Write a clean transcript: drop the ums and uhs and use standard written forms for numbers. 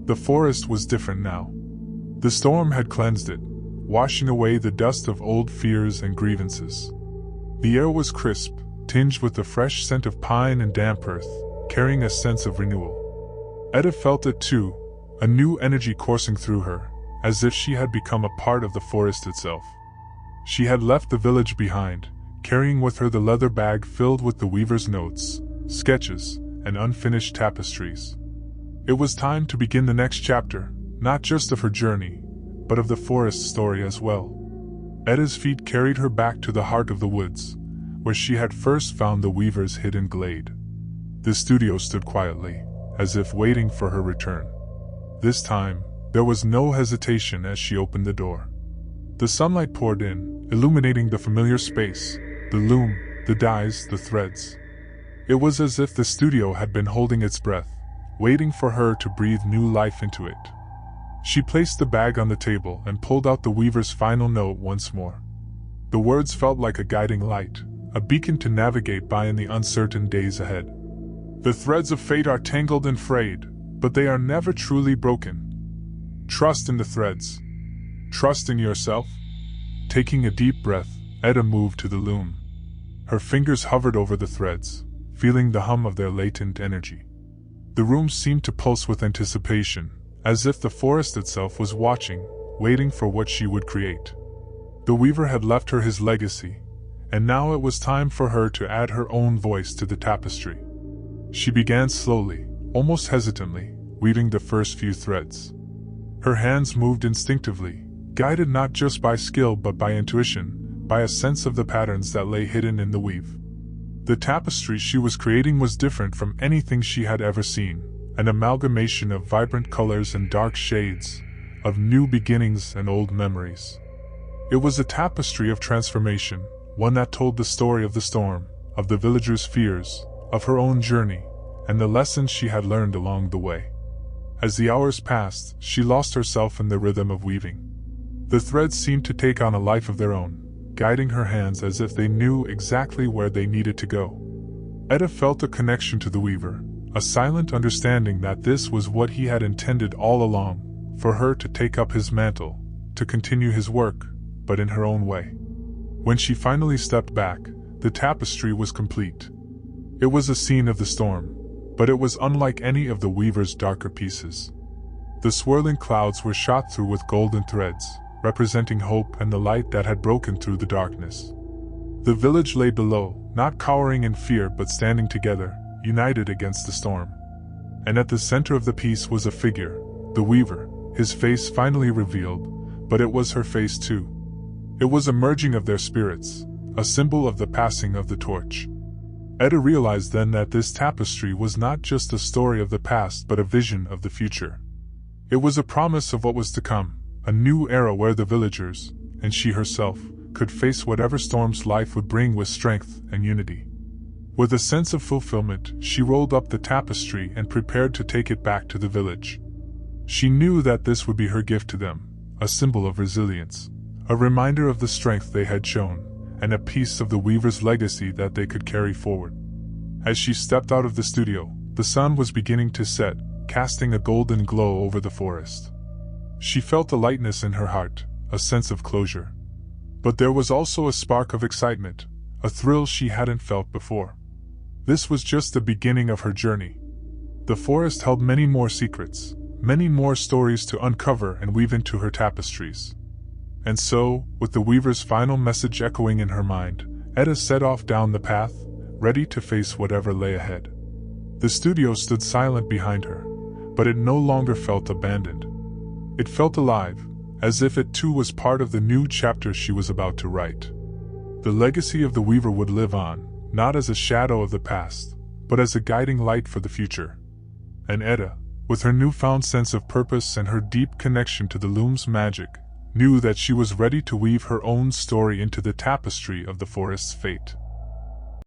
The forest was different now. The storm had cleansed it, washing away the dust of old fears and grievances. The air was crisp, tinged with the fresh scent of pine and damp earth, carrying a sense of renewal. Etta felt it too, a new energy coursing through her, as if she had become a part of the forest itself. She had left the village behind, carrying with her the leather bag filled with the weaver's notes, sketches, and unfinished tapestries. It was time to begin the next chapter, not just of her journey, but of the forest's story as well. Etta's feet carried her back to the heart of the woods, where she had first found the weaver's hidden glade. The studio stood quietly, as if waiting for her return. This time, there was no hesitation as she opened the door. The sunlight poured in, illuminating the familiar space, the loom, the dyes, the threads. It was as if the studio had been holding its breath, waiting for her to breathe new life into it. She placed the bag on the table and pulled out the weaver's final note once more. The words felt like a guiding light, a beacon to navigate by in the uncertain days ahead. The threads of fate are tangled and frayed, but they are never truly broken. Trust in the threads. Trust in yourself. Taking a deep breath, Etta moved to the loom. Her fingers hovered over the threads, feeling the hum of their latent energy. The room seemed to pulse with anticipation, as if the forest itself was watching, waiting for what she would create. The weaver had left her his legacy, and now it was time for her to add her own voice to the tapestry. She began slowly, almost hesitantly, weaving the first few threads. Her hands moved instinctively, guided not just by skill but by intuition, by a sense of the patterns that lay hidden in the weave. The tapestry she was creating was different from anything she had ever seen, an amalgamation of vibrant colors and dark shades, of new beginnings and old memories. It was a tapestry of transformation, one that told the story of the storm, of the villagers' fears, of her own journey, and the lessons she had learned along the way. As the hours passed, she lost herself in the rhythm of weaving. The threads seemed to take on a life of their own, guiding her hands as if they knew exactly where they needed to go. Etta felt a connection to the weaver, a silent understanding that this was what he had intended all along, for her to take up his mantle, to continue his work, but in her own way. When she finally stepped back, the tapestry was complete. It was a scene of the storm, but it was unlike any of the weaver's darker pieces. The swirling clouds were shot through with golden threads, representing hope and the light that had broken through the darkness. The village lay below, not cowering in fear but standing together, united against the storm. And at the center of the piece was a figure, the weaver, his face finally revealed, but it was her face too. It was a merging of their spirits, a symbol of the passing of the torch. Etta realized then that this tapestry was not just a story of the past but a vision of the future. It was a promise of what was to come, a new era where the villagers, and she herself, could face whatever storms life would bring with strength and unity. With a sense of fulfillment, she rolled up the tapestry and prepared to take it back to the village. She knew that this would be her gift to them, a symbol of resilience, a reminder of the strength they had shown, and a piece of the weaver's legacy that they could carry forward. As she stepped out of the studio, the sun was beginning to set, casting a golden glow over the forest. She felt a lightness in her heart, a sense of closure. But there was also a spark of excitement, a thrill she hadn't felt before. This was just the beginning of her journey. The forest held many more secrets, many more stories to uncover and weave into her tapestries. And so, with the weaver's final message echoing in her mind, Etta set off down the path, ready to face whatever lay ahead. The studio stood silent behind her, but it no longer felt abandoned. It felt alive, as if it too was part of the new chapter she was about to write. The legacy of the weaver would live on, not as a shadow of the past, but as a guiding light for the future. And Etta, with her newfound sense of purpose and her deep connection to the loom's magic, knew that she was ready to weave her own story into the tapestry of the forest's fate.